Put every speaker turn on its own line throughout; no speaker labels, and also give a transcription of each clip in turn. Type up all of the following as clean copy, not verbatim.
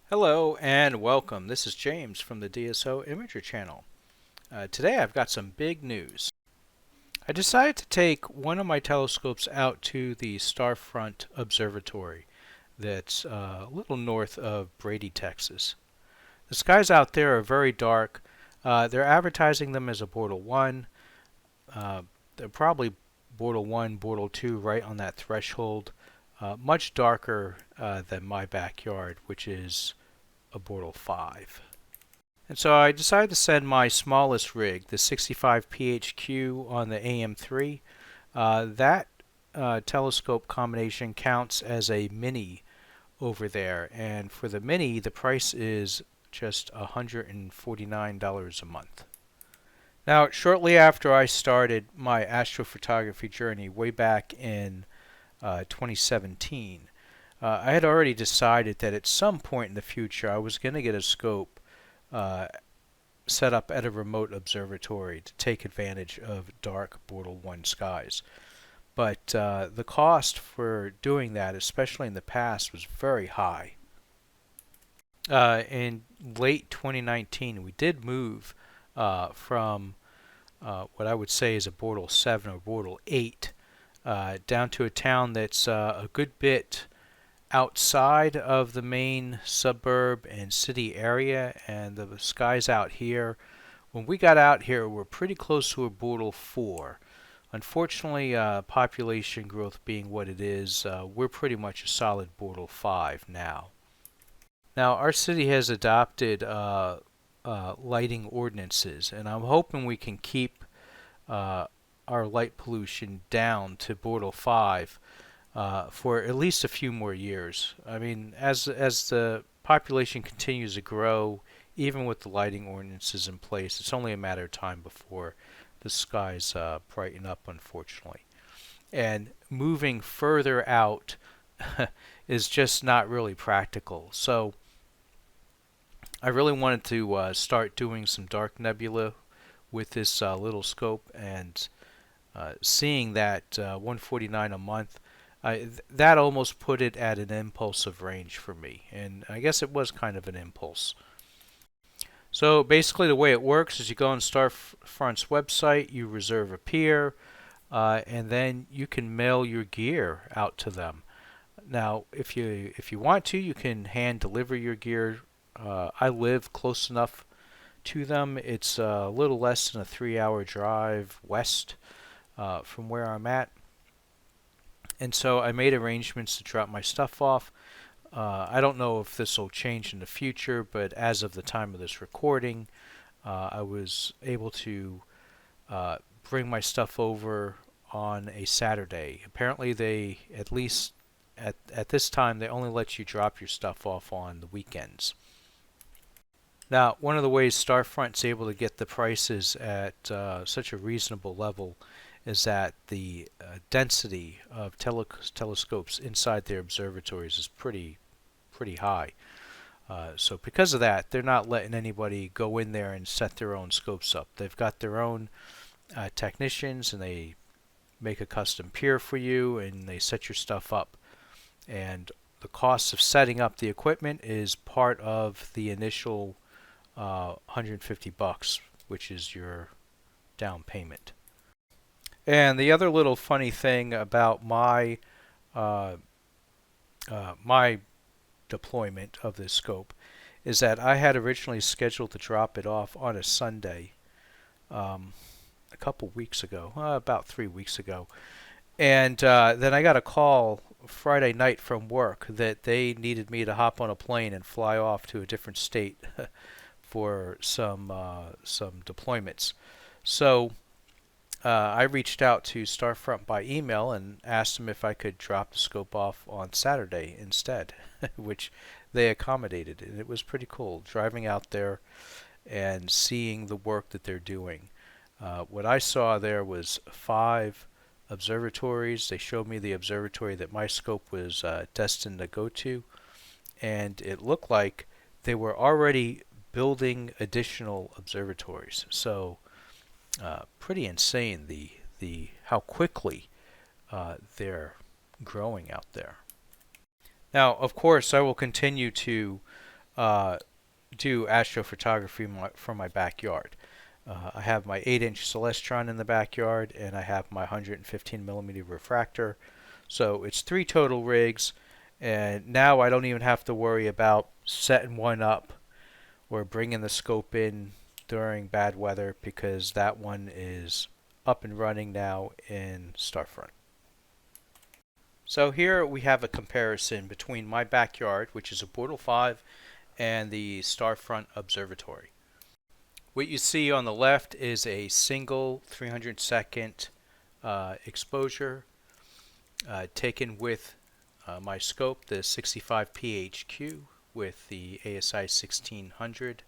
Hello and welcome. This is James from the DSO Imagery channel. Today I've got some big news. I decided to take one of my telescopes out to the Starfront Observatory that's a little north of Brady, Texas. The skies out there are very dark. They're advertising them as a Bortle 1. They're probably Bortle 1, Bortle 2 right on that threshold. Much darker than my backyard, which is a Bortle 5. And so I decided to send my smallest rig, the 65 PHQ on the AM3. That telescope combination counts as a mini over there, and for the mini the price is just $149 a month. Now, shortly after I started my astrophotography journey way back in 2017, I had already decided that at some point in the future I was going to get a scope uh, set up at a remote observatory to take advantage of dark Bortle 1 skies. But the cost for doing that, especially in the past, was very high. In late 2019, we did move from what I would say is a Bortle 7 or Bortle 8 down to a town that's a good bit outside of the main suburb and city area, and the skies out here, when we got out here, were pretty close to a Bortle 4. Unfortunately, population growth being what it is, we're pretty much a solid Bortle 5 now. Now, our city has adopted lighting ordinances, and I'm hoping we can keep our light pollution down to Bortle 5 for at least a few more years. I mean, as the population continues to grow, even with the lighting ordinances in place, it's only a matter of time before the skies brighten up, unfortunately. And moving further out is just not really practical. So I really wanted to start doing some dark nebula with this little scope, and seeing that 149 a month, that almost put it at an impulsive range for me, and I guess it was kind of an impulse. So basically the way it works is you go on Starfront's website, you reserve a peer, and then you can mail your gear out to them. Now, if you want to, you can hand deliver your gear. I live close enough to them. It's a little less than a 3-hour drive west from where I'm at. And so I made arrangements to drop my stuff off. I don't know if this will change in the future, but as of the time of this recording, I was able to bring my stuff over on a Saturday. Apparently they, at least at this time, they only let you drop your stuff off on the weekends. Now, one of the ways Starfront's able to get the prices at such a reasonable level is that the density of telescopes inside their observatories is pretty high. So because of that, they're not letting anybody go in there and set their own scopes up. They've got their own technicians, and they make a custom pier for you, and they set your stuff up. And the cost of setting up the equipment is part of the initial $150, which is your down payment. And the other little funny thing about my my deployment of this scope is that I had originally scheduled to drop it off on a Sunday a couple weeks ago, about 3 weeks ago, and then I got a call Friday night from work that they needed me to hop on a plane and fly off to a different state for some deployments. So I reached out to Starfront by email and asked them if I could drop the scope off on Saturday instead, which they accommodated, and it was pretty cool driving out there and seeing the work that they're doing. What I saw there was 5 observatories. They showed me the observatory that my scope was destined to go to, and it looked like they were already building additional observatories. So pretty insane the how quickly they're growing out there. Now, of course, I will continue to do astrophotography from my backyard. I have my 8-inch Celestron in the backyard, and I have my 115mm refractor. So it's 3 total rigs, and now I don't even have to worry about setting one up or bringing the scope in during bad weather, because that one is up and running now in Starfront. So here we have a comparison between my backyard, which is a Bortle 5, and the Starfront Observatory. What you see on the left is a single 300-second exposure taken with my scope, the 65 PHQ, with the ASI 1600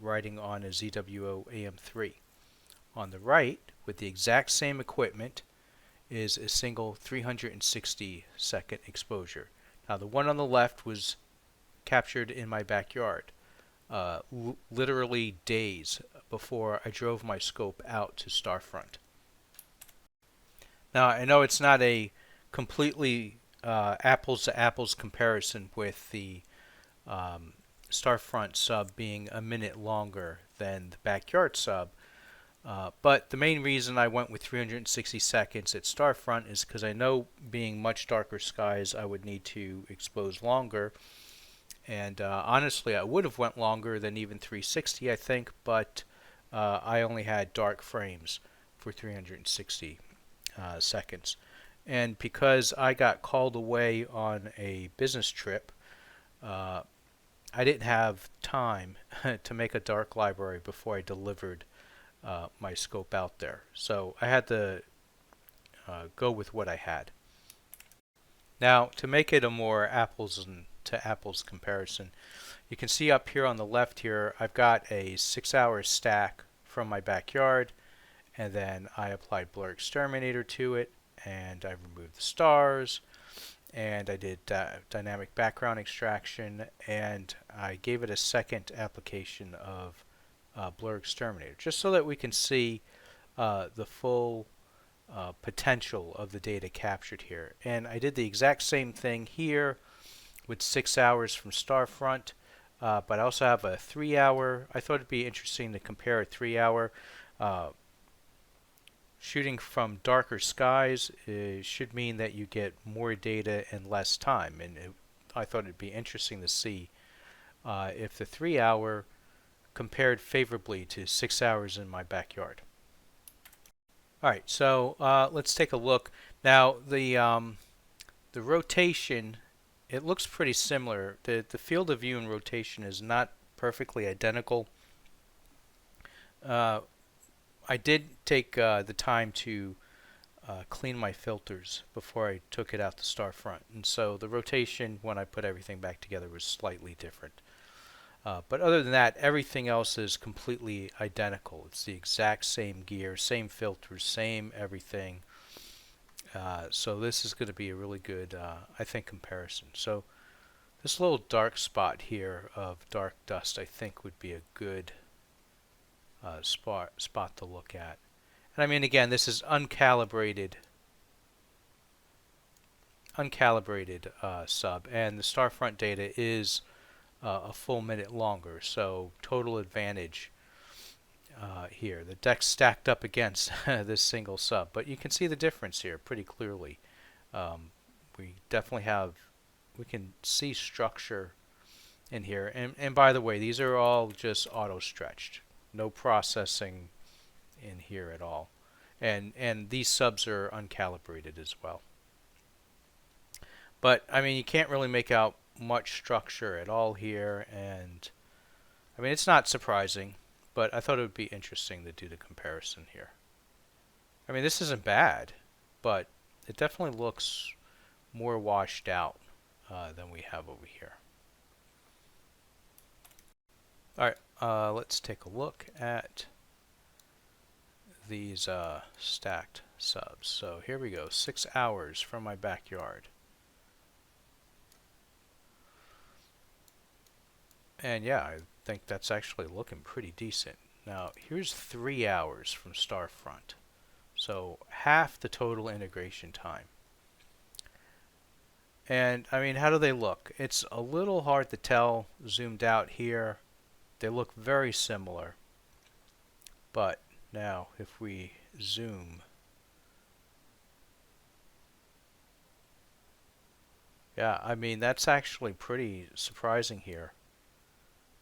riding on a ZWO AM3. On the right, with the exact same equipment, is a single 360-second exposure. Now the one on the left was captured in my backyard, literally days before I drove my scope out to Starfront. Now I know it's not a completely apples to apples comparison with the Starfront sub being a minute longer than the backyard sub, but the main reason I went with 360 seconds at Starfront is because I know, being much darker skies, I would need to expose longer. And honestly, I would have went longer than even 360, I think, but I only had dark frames for 360 seconds. And because I got called away on a business trip, I didn't have time to make a dark library before I delivered my scope out there. So I had to go with what I had. Now, to make it a more apples to apples comparison, you can see up here on the left here, I've got a 6-hour stack from my backyard, and then I applied Blur Exterminator to it, and I removed the stars, and I did dynamic background extraction, and I gave it a second application of Blur Exterminator, just so that we can see the full potential of the data captured here. And I did the exact same thing here with 6 hours from Starfront, but I also have a 3-hour. I thought it'd be interesting to compare a 3-hour. Shooting from darker skies should mean that you get more data in less time, and I thought it'd be interesting to see if the 3-hour compared favorably to 6 hours in my backyard. Alright, so let's take a look. Now the rotation, it looks pretty similar. The field of view and rotation is not perfectly identical. I did take the time to clean my filters before I took it out to Starfront, and so the rotation when I put everything back together was slightly different. But other than that, everything else is completely identical. It's the exact same gear, same filters, same everything. So this is going to be a really good, I think, comparison. So this little dark spot here of dark dust, I think, would be a good spot to look at. And I mean, again, this is uncalibrated sub, and the Starfront data is a full minute longer, so total advantage here. The deck's stacked up against this single sub, but you can see the difference here pretty clearly. We definitely have, we can see structure in here, and by the way, these are all just auto stretched, no processing in here at all, and these subs are uncalibrated as well. But I mean, you can't really make out much structure at all here, and I mean, it's not surprising, but I thought it would be interesting to do the comparison here. I mean, this isn't bad, but it definitely looks more washed out than we have over here. Alright, let's take a look at these stacked subs. So here we go, 6 hours from my backyard. And yeah, I think that's actually looking pretty decent. Now, here's 3 hours from Starfront. So half the total integration time. And I mean, how do they look? It's a little hard to tell zoomed out here. They look very similar. But now if we zoom, yeah, I mean, that's actually pretty surprising here.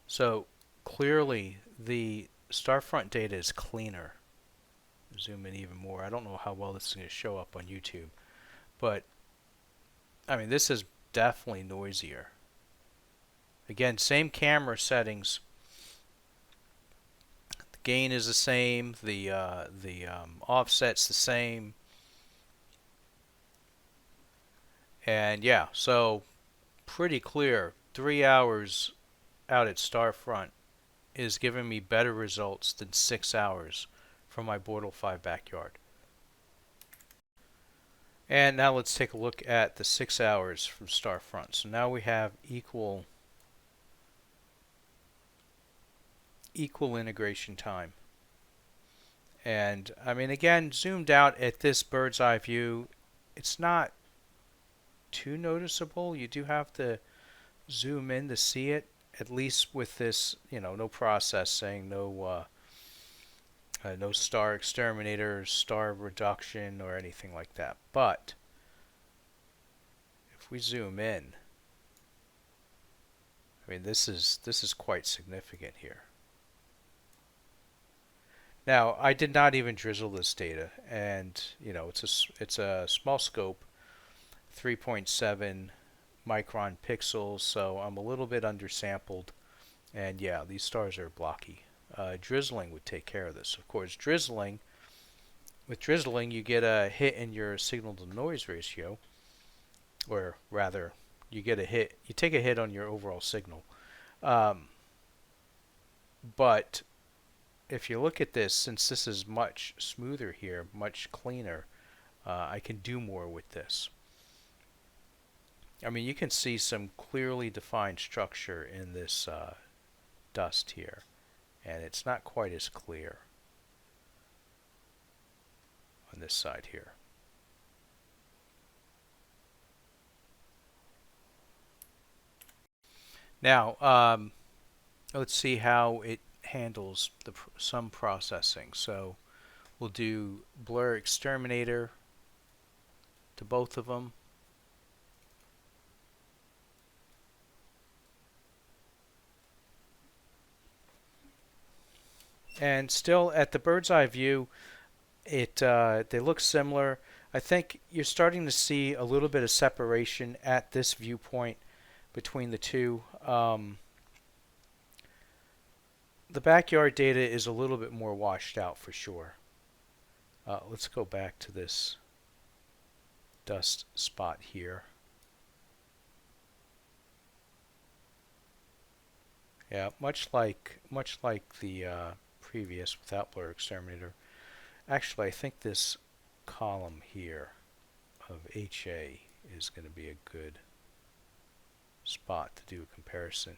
So clearly the Starfront data is cleaner. Zoom in even more. I don't know how well this is going to show up on YouTube, but I mean, this is definitely noisier. Again, same camera settings. The gain is the same. The offset's the same. And yeah, so pretty clear. 3 hours out at Starfront is giving me better results than 6 hours from my Bortle 5 backyard. And now let's take a look at the 6 hours from Starfront. So now we have equal integration time. And I mean, again, zoomed out at this bird's eye view, it's not too noticeable. You do have to zoom in to see it, at least with this, no processing, no star exterminator, star reduction, or anything like that. But if we zoom in, I mean, this is quite significant here. Now, I did not even drizzle this data, and it's a small scope, 3.7 micron pixels, so I'm a little bit undersampled, and yeah, these stars are blocky. Drizzling would take care of this. Of course, with drizzling, you get a hit in your signal to noise ratio, or rather, you take a hit on your overall signal. But if you look at this, since this is much smoother here, much cleaner, I can do more with this. I mean, you can see some clearly defined structure in this dust here, and it's not quite as clear on this side here. Now, let's see how it handles some processing. So we'll do blur exterminator to both of them. And still at the bird's eye view, they look similar. I think you're starting to see a little bit of separation at this viewpoint between the two. The backyard data is a little bit more washed out for sure. Let's go back to this dust spot here. Yeah, much like the previous without blur exterminator. Actually, I think this column here of HA is going to be a good spot to do a comparison.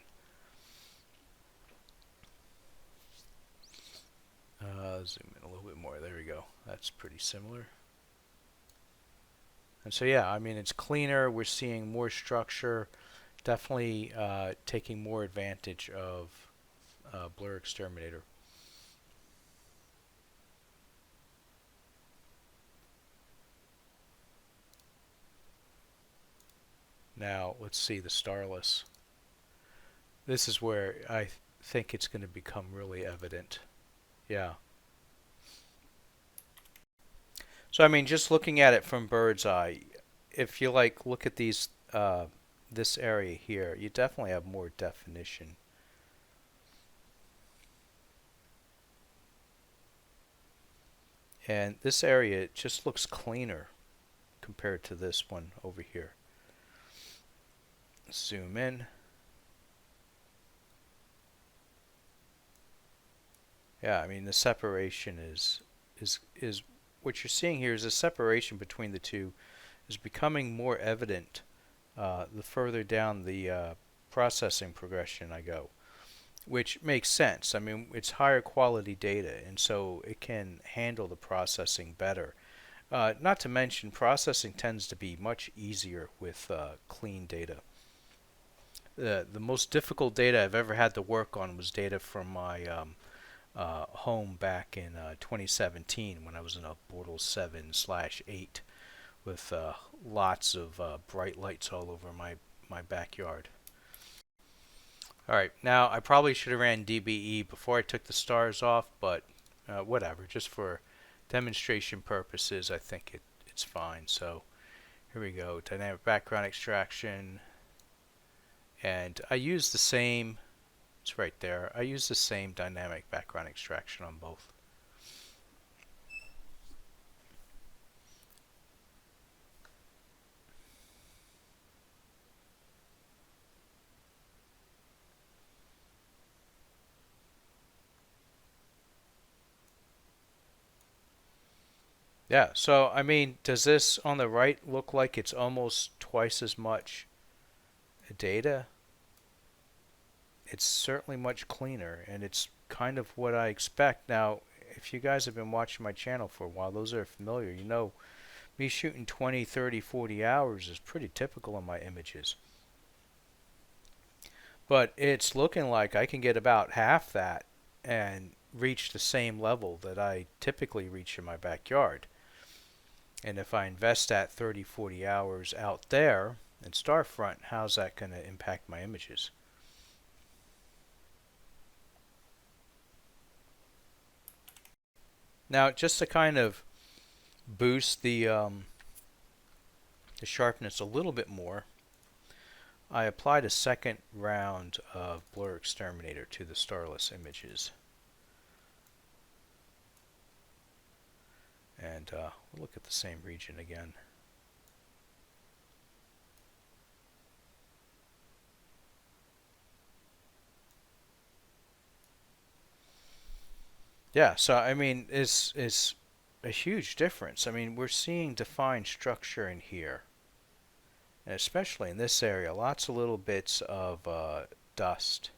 Zoom in a little bit more. There we go. That's pretty similar. And so yeah, I mean, it's cleaner. We're seeing more structure. Definitely taking more advantage of blur exterminator. Now let's see the starless. This is where I think it's going to become really evident. Yeah. So I mean, just looking at it from bird's eye, if you look at these this area here, you definitely have more definition. And this area just looks cleaner compared to this one over here. Zoom in. Yeah, I mean, the separation is what you're seeing here is the separation between the two is becoming more evident the further down the processing progression I go, which makes sense. I mean, it's higher quality data, and so it can handle the processing better. Not to mention, processing tends to be much easier with clean data. The most difficult data I've ever had to work on was data from my home back in 2017 when I was in a Bortle 7/8 with lots of bright lights all over my backyard. Alright, now I probably should have ran DBE before I took the stars off, but whatever, just for demonstration purposes I think it's fine. So here we go, dynamic background extraction, and I use the same, it's right there, I use the same dynamic background extraction on both. Yeah, so I mean, does this on the right look like it's almost twice as much data? It's certainly much cleaner, and it's kind of what I expect. Now, if you guys have been watching my channel for a while, those are familiar, you know me shooting 20, 30, 40 hours is pretty typical in my images. But it's looking like I can get about half that and reach the same level that I typically reach in my backyard. And if I invest that 30, 40 hours out there in Starfront, how's that going to impact my images? Now, just to kind of boost the sharpness a little bit more, I applied a second round of Blur Exterminator to the starless images. And we'll look at the same region again. Yeah, so I mean, it's a huge difference. I mean, we're seeing defined structure in here, and especially in this area, lots of little bits of dust.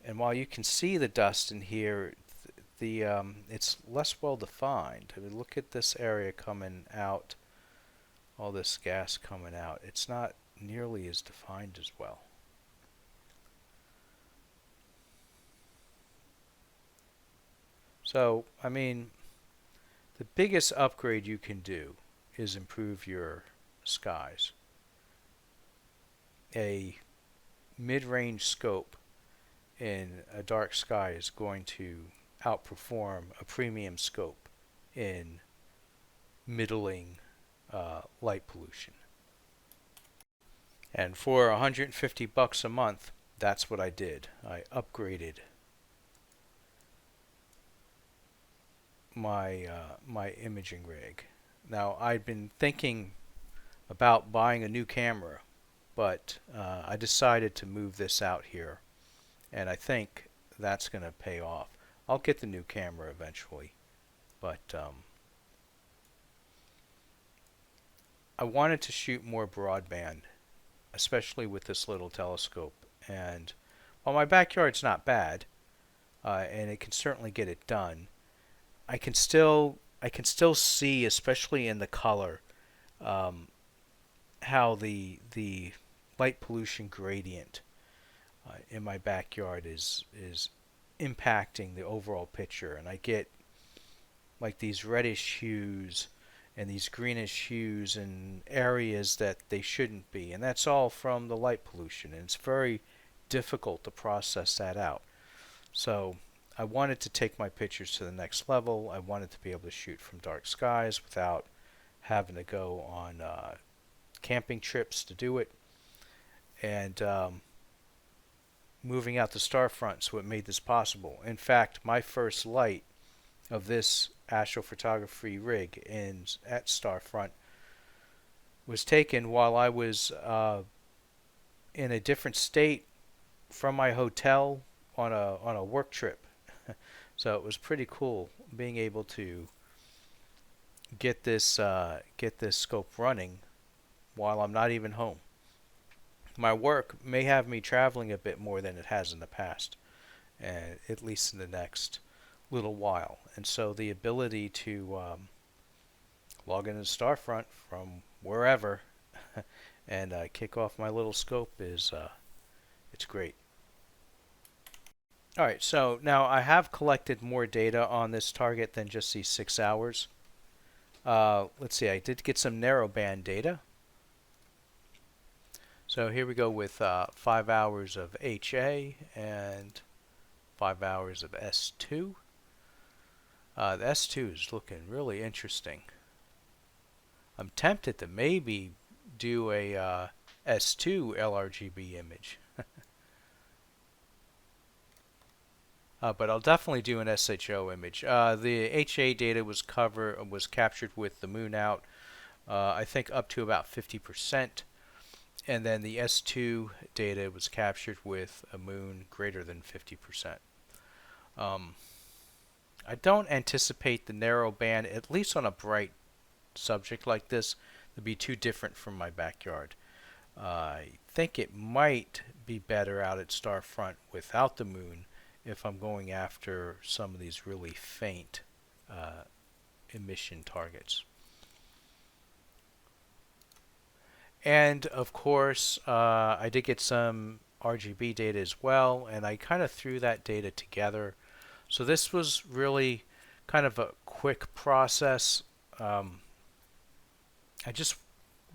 And while you can see the dust in here, it's less well defined. I mean, look at this area coming out, all this gas coming out. It's not nearly as defined as well. So, I mean, the biggest upgrade you can do is improve your skies. A mid-range scope in a dark sky is going to outperform a premium scope in middling light pollution. And for $150 a month, that's what I did. I upgraded my imaging rig. Now, I'd been thinking about buying a new camera, but I decided to move this out here, and I think that's going to pay off. I'll get the new camera eventually, but I wanted to shoot more broadband, especially with this little telescope. And while my backyard's not bad, and it can certainly get it done, I can still see, especially in the color, how the light pollution gradient in my backyard is impacting the overall picture, and I get like these reddish hues and these greenish hues in areas that they shouldn't be, and that's all from the light pollution, and it's very difficult to process that out. So I wanted to take my pictures to the next level. I wanted to be able to shoot from dark skies without having to go on camping trips to do it, and moving out to Starfront is what made this possible. In fact, my first light of this astrophotography rig at Starfront was taken while I was in a different state from my hotel on a work trip. So it was pretty cool being able to get this scope running while I'm not even home. My work may have me traveling a bit more than it has in the past, and at least in the next little while. And so the ability to log into Starfront from wherever and kick off my little scope is it's great. Alright, so now I have collected more data on this target than just these 6 hours. Let's see, I did get some narrowband data. So here we go with 5 hours of HA and 5 hours of S2. The S2 is looking really interesting. I'm tempted to maybe do a S2 LRGB image. But I'll definitely do an SHO image. The HA data was captured with the moon out, I think up to about 50%. And then the S2 data was captured with a moon greater than 50%. I don't anticipate the narrow band, at least on a bright subject like this, to be too different from my backyard. I think it might be better out at Starfront without the moon if I'm going after some of these really faint emission targets. And of course, I did get some RGB data as well, and I kind of threw that data together. So this was really kind of a quick process. I just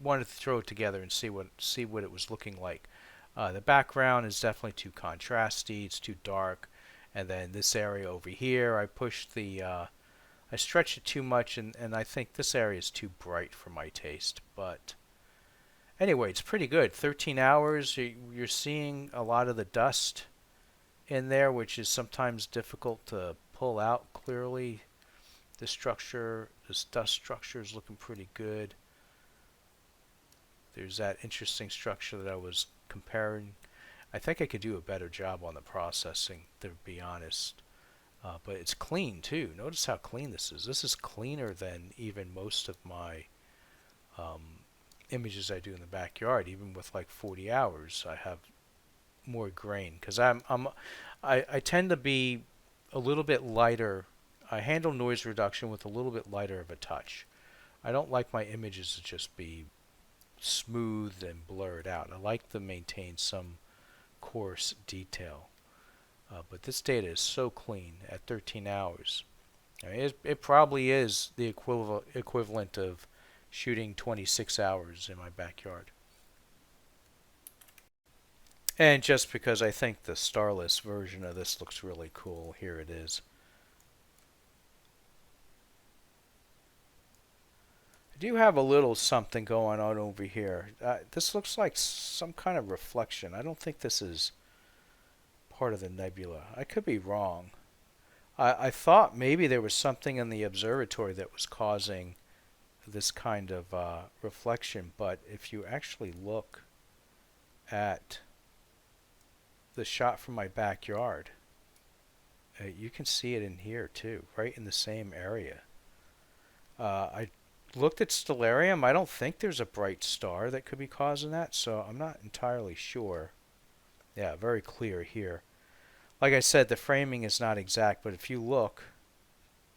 wanted to throw it together and see what it was looking like. The background is definitely too contrasty; it's too dark. And then this area over here, I pushed the, I stretched it too much, and I think this area is too bright for my taste. But anyway, it's pretty good. 13 hours, you're seeing a lot of the dust in there, which is sometimes difficult to pull out clearly. This dust structure is looking pretty good. There's that interesting structure that I was comparing. I think I could do a better job on the processing, to be honest. But it's clean too. Notice how clean this is. This is cleaner than even most of my images I do in the backyard. Even with like 40 hours, I have more grain because I tend to be a little bit lighter. I handle noise reduction with a little bit lighter of a touch. I don't like my images to just be smooth and blurred out. I like to maintain some coarse detail. But this data is so clean at 13 hours. I mean, it probably is the equivalent of shooting 26 hours in my backyard. And just because I think the starless version of this looks really cool, here it is. I do have a little something going on over here. This looks like some kind of reflection. I don't think this is part of the nebula. I could be wrong. I thought maybe there was something in the observatory that was causing this kind of reflection, but if you actually look at the shot from my backyard, you can see it in here too, right in the same area. I looked at stellarium. I don't think there's a bright star that could be causing that, so I'm not entirely sure. Yeah, very clear here. Like I said, the framing is not exact, but if you look,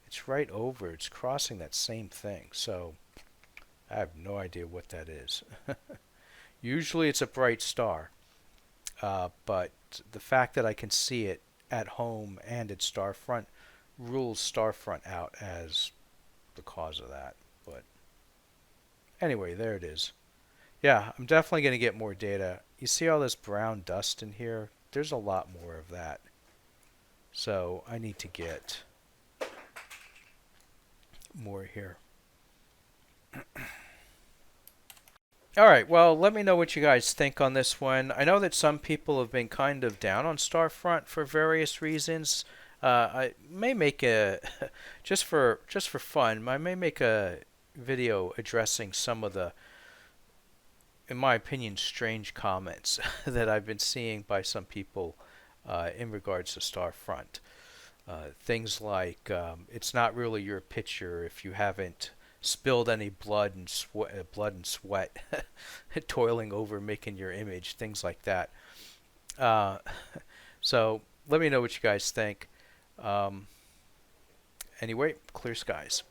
it's right over. It's crossing that same thing, so I have no idea what that is. Usually it's a bright star, but the fact that I can see it at home and at Starfront rules Starfront out as the cause of that. But anyway, there it is. Yeah, I'm definitely going to get more data. You see all this brown dust in here? There's a lot more of that. So I need to get more here. Alright, well, let me know what you guys think on this one. I know that some people have been kind of down on Starfront for various reasons. I may make a just for fun, I may make a video addressing some of the, in my opinion, strange comments that I've been seeing by some people in regards to Starfront. Things like it's not really your picture if you haven't spilled any blood and sweat toiling over making your image, things like that. So let me know what you guys think. Anyway, clear skies.